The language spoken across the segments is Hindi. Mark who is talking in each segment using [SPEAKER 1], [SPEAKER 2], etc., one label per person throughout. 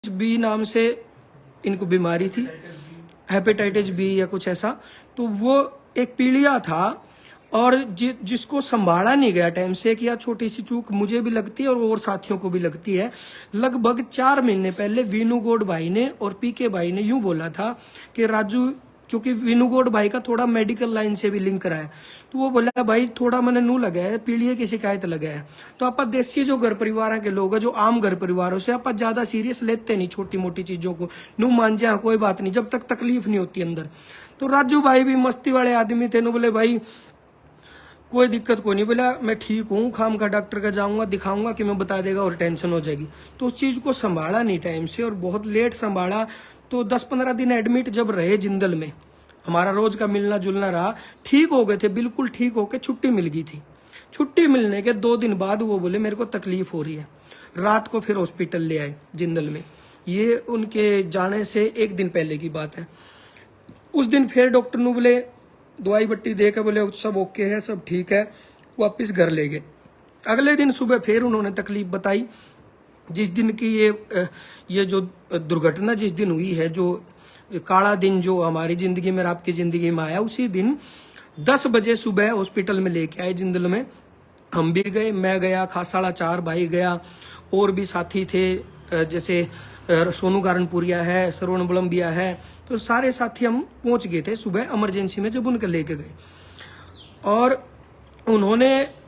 [SPEAKER 1] बी नाम से इनको बीमारी थी, हेपेटाइटिस बी या कुछ ऐसा। तो वो एक पीलिया था और जिसको संभाला नहीं गया टाइम से, कि छोटी सी चूक मुझे भी लगती है और साथियों को भी लगती है। लगभग 4 महीने पहले वीनू गौड़ भाई ने और पीके भाई ने यूं बोला था कि राजू, क्योंकि वीनू गौड़ भाई का थोड़ा मेडिकल लाइन से भी लिंक रहा है, तो वो बोला भाई थोड़ा मैंने नू लगा है, पीलिया की शिकायत लगा है। तो आप देसी जो घर परिवार के लोग हैं, जो आम घर परिवारों से आप ज्यादा सीरियस लेते नहीं छोटी मोटी चीजों को, नू मान जा कोई बात नहीं, जब तक तकलीफ नहीं होती अंदर। तो राजू भाई भी मस्ती वाले आदमी थे, नु बोले भाई कोई दिक्कत को नहीं, बोला मैं ठीक हूँ, खाम का डॉक्टर का जाऊंगा दिखाऊंगा कि मैं बता देगा और टेंशन हो जाएगी। तो उस चीज को संभाला नहीं टाइम से और बहुत लेट संभाला। तो 10-15 दिन एडमिट जब रहे जिंदल में, हमारा रोज का मिलना जुलना रहा, ठीक हो गए थे, बिल्कुल ठीक होके छुट्टी मिल गई थी। छुट्टी मिलने के 2 दिन बाद वो बोले मेरे को तकलीफ हो रही है। रात को फिर हॉस्पिटल ले आए जिंदल में, ये उनके जाने से 1 दिन पहले की बात है। उस दिन फिर डॉक्टर ने बोले दवाई बट्टी दे के बोले सब ओके है, सब ठीक है, वापिस घर ले गए। अगले दिन सुबह फिर उन्होंने तकलीफ बताई। जिस दिन की ये जो दुर्घटना जिस दिन हुई है, जो काला दिन जो हमारी जिंदगी में आपकी जिंदगी में आया, उसी दिन 10 बजे सुबह हॉस्पिटल में लेके आए जिंदल में। हम भी गए, मैं गया, खासाड़ा 4 भाई गया, और भी साथी थे, जैसे सोनू कारणपुरिया है, श्रवण बलम्बिया है, तो सारे साथी हम पहुंच गए थे सुबह इमरजेंसी में जब उनके लेके गए। और उन्होंने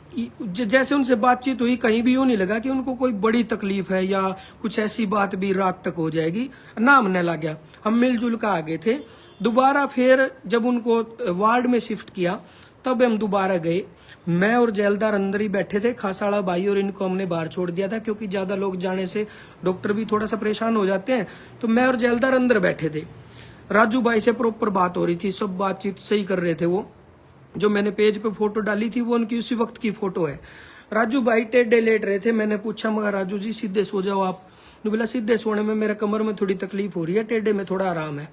[SPEAKER 1] जैसे उनसे बातचीत हुई, कहीं भी यूं नहीं लगा कि उनको कोई बड़ी तकलीफ है या कुछ ऐसी बात भी रात तक हो जाएगी, ना हमने लग गया। हम मिलजुल कर आ गए थे। दोबारा फिर जब उनको वार्ड में शिफ्ट किया तब हम दोबारा गए। मैं और जेलदार अंदर ही बैठे थे, खासाड़ा भाई और इनको हमने बाहर छोड़ दिया था, क्योंकि ज्यादा लोग जाने से डॉक्टर भी थोड़ा सा परेशान हो जाते हैं। तो मैं और जेलदार अंदर बैठे थे। राजू भाई से प्रॉपर बात हो रही थी, सब बातचीत सही कर रहे थे। वो जो मैंने पेज पे फोटो डाली थी वो उनकी उसी वक्त की फोटो है। राजू भाई टेढ़े लेट रहे थे। मैंने पूछा मगर राजू जी सीधे सो जाओ आप। ने बोला सीधे सोने में मेरे कमर में थोड़ी तकलीफ हो रही है, टेढ़े में थोड़ा आराम है।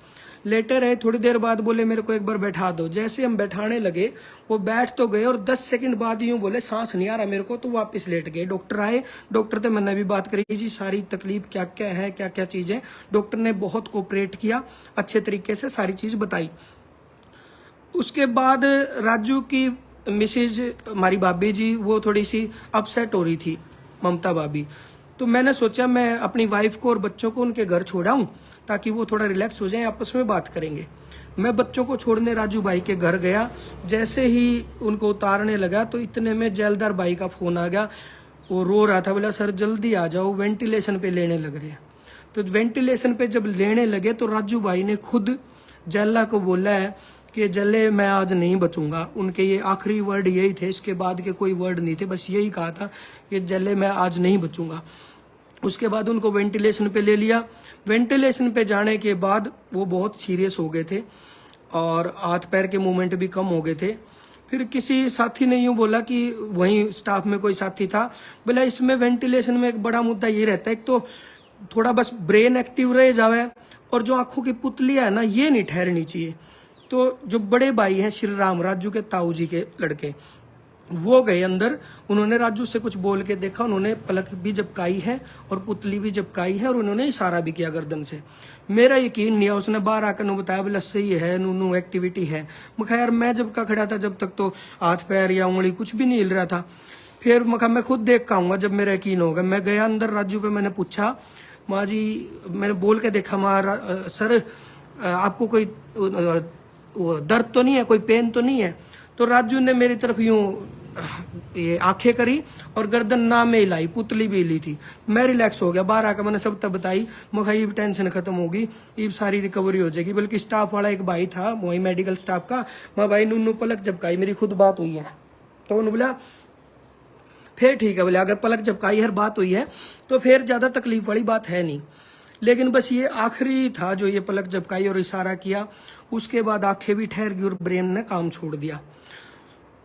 [SPEAKER 1] लेटे रहे, थोड़ी देर बाद बोले मेरे को एक बार बैठा दो। जैसे हम बैठाने लगे वो बैठ तो गए और 10 सेकंड बाद यूं बोले सांस नहीं आ रहा मेरे को, तो वापस लेट गए। डॉक्टर आए, डॉक्टर से मैंने भी बात करी जी सारी तकलीफ क्या क्या है, क्या क्या चीजें। डॉक्टर ने बहुत कोऑपरेट किया, अच्छे तरीके से सारी चीज बताई। उसके बाद राजू की मिसेज हमारी भाभी जी, वो थोड़ी सी अपसेट हो रही थी, ममता भाभी। तो मैंने सोचा मैं अपनी वाइफ को और बच्चों को उनके घर छोड़ाऊं ताकि वो थोड़ा रिलैक्स हो जाएं, आपस में बात करेंगे। मैं बच्चों को छोड़ने राजू भाई के घर गया। जैसे ही उनको उतारने लगा तो इतने में जेलदार भाई का फोन आ गया। वो रो रहा था, बोला सर जल्दी आ जाओ, वेंटिलेशन पे लेने लग रहे हैं। तो वेंटिलेशन पे जब लेने लगे तो राजू भाई ने खुद जेला को बोला है कि जल्ले मैं आज नहीं बचूंगा। उनके ये आखिरी वर्ड यही थे, इसके बाद के कोई वर्ड नहीं थे, बस यही कहा था कि जल्ले मैं आज नहीं बचूंगा। उसके बाद उनको वेंटिलेशन पे ले लिया। वेंटिलेशन पे जाने के बाद वो बहुत सीरियस हो गए थे और हाथ पैर के मूवमेंट भी कम हो गए थे। फिर किसी साथी ने यूं बोला कि वहीं स्टाफ में कोई साथी था, बोला इसमें वेंटिलेशन में एक बड़ा मुद्दा ये रहता है, एक तो थोड़ा बस ब्रेन एक्टिव रह जावे और जो आंखों की पुतलियां है ना, ये नहीं ठहरनी चाहिए। तो जो बड़े भाई हैं श्री राम, राजू के ताऊ जी के लड़के, वो गए अंदर। उन्होंने राजू से कुछ बोल के देखा, उन्होंने पलक भी झपकाई है और पुतली भी झपकाई है और उन्होंने इशारा भी किया गर्दन से। मेरा यकीन नहीं है, उसने बाहर आकर नु बताया बोला सही है, नू एक्टिविटी है। मैं यार मैं जब का खड़ा था जब तक तो हाथ पैर या उंगली कुछ भी नहीं हिल रहा था। फिर मैं खुद देख के आऊंगा जब मेरा यकीन होगा। मैं गया अंदर, राजू पे मैंने पूछा माँ जी, मैंने बोल के देखा माँ सर आपको कोई दर्द तो नहीं है, कोई पेन तो नहीं है? तो राजू ने मेरी तरफ यूं ये आंखें करी और गर्दन ना में हिलाई, पुतली भी हिली थी। मैं रिलैक्स हो गया। बाहर आकर मैंने सब तब बताई, मुझे टेंशन खत्म होगी, ये सारी रिकवरी हो जाएगी। बल्कि स्टाफ वाला एक भाई था वही मेडिकल स्टाफ का, मैं भाई नूनू पलक झपकाई, मेरी खुद बात हुई है। तो उन्होंने बोला फिर ठीक है, बोले अगर पलक झपकाई हर बात हुई है तो फिर ज्यादा तकलीफ वाली बात है नहीं। लेकिन बस ये आखिरी था जो ये पलक झपकाई और इशारा किया, उसके बाद आंखें भी ठहर गई और ब्रेन ने काम छोड़ दिया।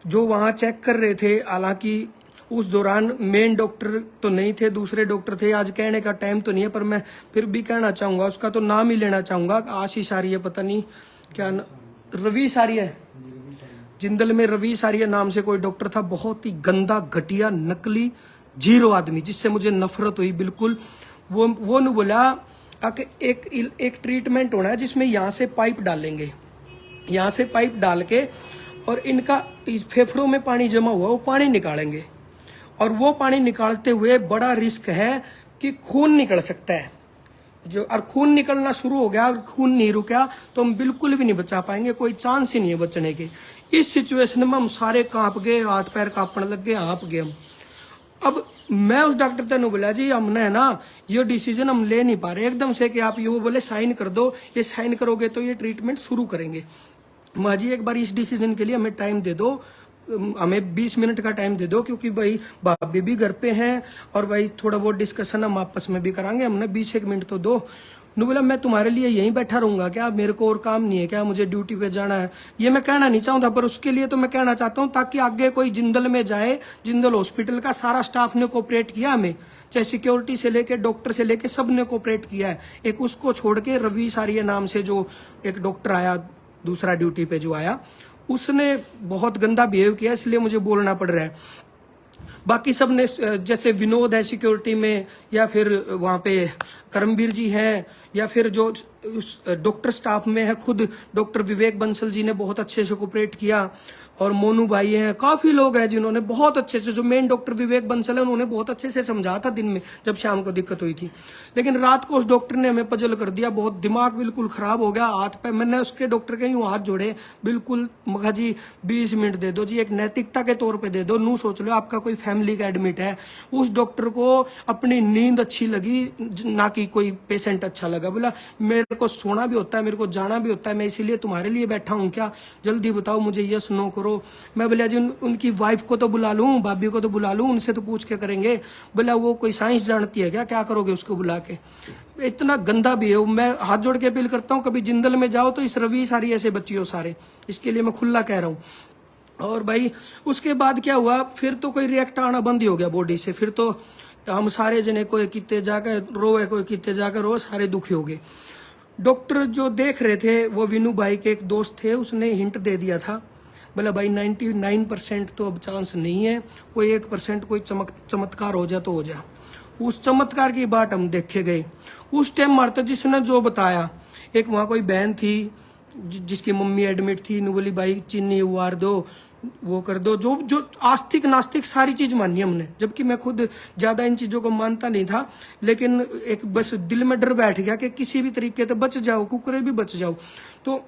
[SPEAKER 1] जो वहां चेक कर रहे थे, हालांकि उस दौरान मेन डॉक्टर तो नहीं थे, दूसरे डॉक्टर थे। आज कहने का टाइम तो नहीं है पर मैं फिर भी कहना चाहूंगा, उसका तो नाम ही लेना चाहूंगा। आशीष आर्य, पता नहीं क्या रवि सारिया, जिंदल में रवि सारिया नाम से कोई डॉक्टर था। बहुत ही गंदा, घटिया, नकली, जीरो आदमी, जिससे मुझे नफरत हुई बिल्कुल। वो ने बोला एक ट्रीटमेंट होना है जिसमें यहाँ से पाइप डालेंगे, यहाँ से पाइप डाल के और इनका फेफड़ों में पानी जमा हुआ वो पानी निकालेंगे, और वो पानी निकालते हुए बड़ा रिस्क है कि खून निकल सकता है जो, और खून निकलना शुरू हो गया और खून नहीं रुका तो हम बिल्कुल भी नहीं बचा पाएंगे, कोई चांस ही नहीं है बचने के। इस सिचुएशन में हम सारे कांप गए, हाथ पैर कांपने लग गए, हाँप गए हम। अब मैं उस डॉक्टर तक बोला जी हमने है ना ये डिसीजन हम ले नहीं पा रहे एकदम से कि आप ये बोले साइन कर दो, ये साइन करोगे तो ये ट्रीटमेंट शुरू करेंगे। माँ जी एक बार इस डिसीजन के लिए हमें टाइम दे दो, हमें 20 मिनट का टाइम दे दो, क्योंकि भाई भाभी भी घर पे हैं और भाई थोड़ा बहुत डिस्कशन हम आपस में भी करांगे, हमने 20 मिनट तो दो। ने बोला मैं तुम्हारे लिए यहीं बैठा रहूंगा क्या, मेरे को और काम नहीं है क्या, मुझे ड्यूटी पे जाना है। ये मैं कहना नहीं चाहता, पर उसके लिए तो मैं कहना चाहता हूँ ताकि आगे कोई जिंदल में जाए, जिंदल हॉस्पिटल का सारा स्टाफ ने कोऑपरेट किया हमें, चाहे सिक्योरिटी से लेके डॉक्टर से लेके सब ने कोऑपरेट किया है। एक उसको छोड़ के रवि सारिया नाम से जो एक डॉक्टर आया दूसरा ड्यूटी पे जो आया, उसने बहुत गंदा बिहेव किया, इसलिए मुझे बोलना पड़ रहा है। बाकी सब ने जैसे विनोद है सिक्योरिटी में, या फिर वहाँ पे करमवीर जी हैं, या फिर जो उस डॉक्टर स्टाफ में है खुद डॉक्टर विवेक बंसल जी ने बहुत अच्छे से कोऑपरेट किया, और मोनू भाई हैं, काफी लोग हैं जिन्होंने बहुत अच्छे से, जो मेन डॉक्टर विवेक बंसल है उन्होंने बहुत अच्छे से समझा था दिन में जब शाम को दिक्कत हुई थी। लेकिन रात को उस डॉक्टर ने हमें पजल कर दिया, बहुत दिमाग बिल्कुल खराब हो गया, हाथ पे मैंने उसके डॉक्टर के यूं हाथ जोड़े बिल्कुल, मखा जी 20 मिनट दे दो जी, एक नैतिकता के तौर पर दे दो, नू सोच लो आपका कोई फैमिली का एडमिट है। उस डॉक्टर को अपनी नींद अच्छी लगी ना कि कोई पेशेंट अच्छा लगा, बोला मेरे को सोना भी होता है, मेरे को जाना भी होता है, मैं इसीलिए तुम्हारे लिए बैठा हूँ क्या, जल्दी बताओ मुझे यस नो करो। मैं बोला जी उनकी वाइफ को तो बुला लूं, भाभी को तो बुला लूं, उनसे तो पूछ के करेंगे। बोला वो कोई साइंस जानती है क्या करोगे उसको बुला के। इतना गंदा भी है। मैं हाथ जोड़ के अपील करता हूँ कभी जिंदल में जाओ तो इस रवि सारी ऐसे बच्चियों सारे, इसके लिए मैं खुला कह रहा हूँ। और भाई उसके बाद क्या हुआ, फिर तो कोई रिएक्ट आना बंद ही हो गया बॉडी से, फिर तो हम सारे जने कोई कितने जाकर रोए, कोई कितने जाकर रो, सारे दुखी हो गए। डॉक्टर जो देख रहे थे वो विनू भाई के एक दोस्त थे, उसने हिंट दे दिया था, बोला भाई 99% तो अब चांस नहीं है, कोई 1% कोई चमत्कार हो जाए तो हो जाए। उस चमत्कार की बात हम देखे गए। उस टाइम मारता जिसने जो बताया, एक वहाँ कोई बहन थी जिसकी मम्मी एडमिट थी, नु बोली भाई चीनी उबार दो, वो कर दो, जो आस्तिक नास्तिक सारी चीज मानी हमने, जबकि मैं खुद ज्यादा इन चीजों को मानता नहीं था, लेकिन एक बस दिल में डर बैठ गया कि किसी भी तरीके से बच जाओ, कुकरे भी बच जाओ। तो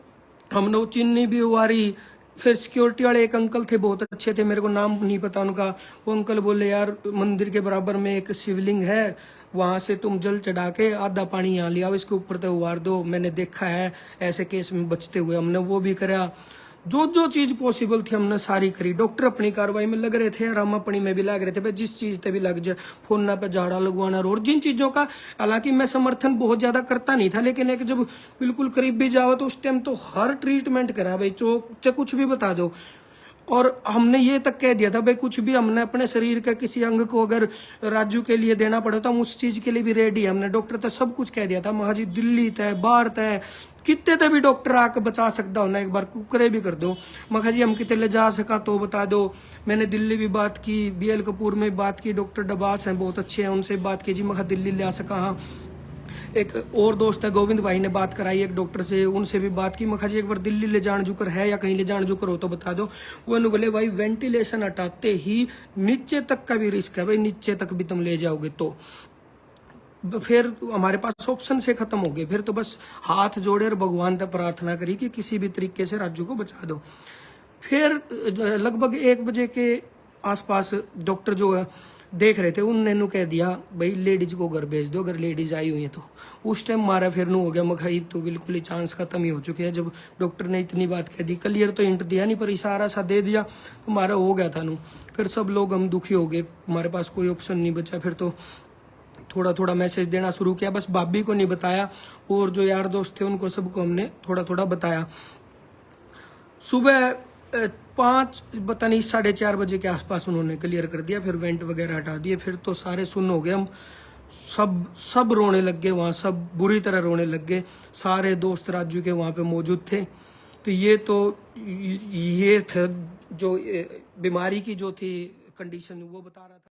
[SPEAKER 1] हमने वो चीनी भी उबारी। फिर सिक्योरिटी वाले एक अंकल थे, बहुत अच्छे थे, मेरे को नाम नहीं पता उनका, वो अंकल बोले यार मंदिर के बराबर में एक शिवलिंग है, वहां से तुम जल चढ़ा के आधा पानी यहाँ लिया, इसके ऊपर तो उबार दो, मैंने देखा है ऐसे केस में बचते हुए। हमने वो भी करा, जो चीज पॉसिबल थी हमने सारी करी। डॉक्टर अपनी कार्रवाई में लग रहे थे, रामापणी में भी लग रहे थे, भाई जिस चीज पे भी लग जाए, फोनना पे झाड़ा लगवाना, और जिन चीजों का हालांकि मैं समर्थन बहुत ज्यादा करता नहीं था, लेकिन एक जब बिल्कुल करीब भी जाओ तो उस टाइम तो हर ट्रीटमेंट करा भाई, चाहे कुछ भी बता दो। और हमने ये तक कह दिया था भाई कुछ भी हमने अपने शरीर का किसी अंग को अगर राजू के लिए देना पड़ा तो हम उस चीज के लिए भी रेडी है। हमने डॉक्टर तक सब कुछ कह दिया था, महाजी दिल्ली तय बाहर तय कितने तक भी डॉक्टर आके बचा सकता हो ना, एक बार कुकरे भी कर दो। मखा जी हम कितने ले जा सका तो बता दो। मैंने दिल्ली भी बात की, BL कपूर में बात की, डॉक्टर डबास हैं बहुत अच्छे हैं, उनसे बात की जी, मखा दिल्ली ले आ सका। हाँ एक और दोस्त है गोविंद भाई ने बात कराई एक डॉक्टर से, उनसे भी बात की। मखा जी एक बार दिल्ली ले जान जुकर है या कहीं ले जान जुकर हो तो बता दो। वो बोले भाई वेंटिलेशन हटाते ही नीचे तक का भी रिस्क है भाई, नीचे तक भी तुम ले जाओगे तो फिर हमारे पास ऑप्शन से खत्म हो गए। फिर तो बस हाथ जोड़े और भगवान तक प्रार्थना करी कि किसी भी तरीके से राजू को बचा दो। फिर लगभग 1 बजे के आसपास डॉक्टर जो है देख रहे थे, उनने कह दिया भाई लेडीज को घर भेज दो, अगर लेडीज आई हुई है तो। उस टाइम मारा फिर हो गया मखाई, तो बिल्कुल ही चांस खत्म ही हो चुके हैं। जब डॉक्टर ने इतनी बात कह दी, क्लियर तो हिंट दिया नहीं पर इशारा सा दे दिया, तो हमारा हो गया था नू। फिर सब लोग हम दुखी हो गए, हमारे पास कोई ऑप्शन नहीं बचा। फिर तो थोड़ा थोड़ा मैसेज देना शुरू किया, बस भाभी को नहीं बताया, और जो यार दोस्त थे उनको सबको हमने थोड़ा थोड़ा बताया। सुबह 5 पता नहीं 4:30 बजे के आसपास उन्होंने क्लियर कर दिया, फिर वेंट वगैरह हटा दिए। फिर तो सारे सुन्न हो गए, हम सब रोने लग गए, वहाँ सब बुरी तरह रोने लग गए। सारे दोस्त राजू के वहाँ पे मौजूद थे। तो ये थे जो बीमारी की जो थी कंडीशन वो बता रहा था।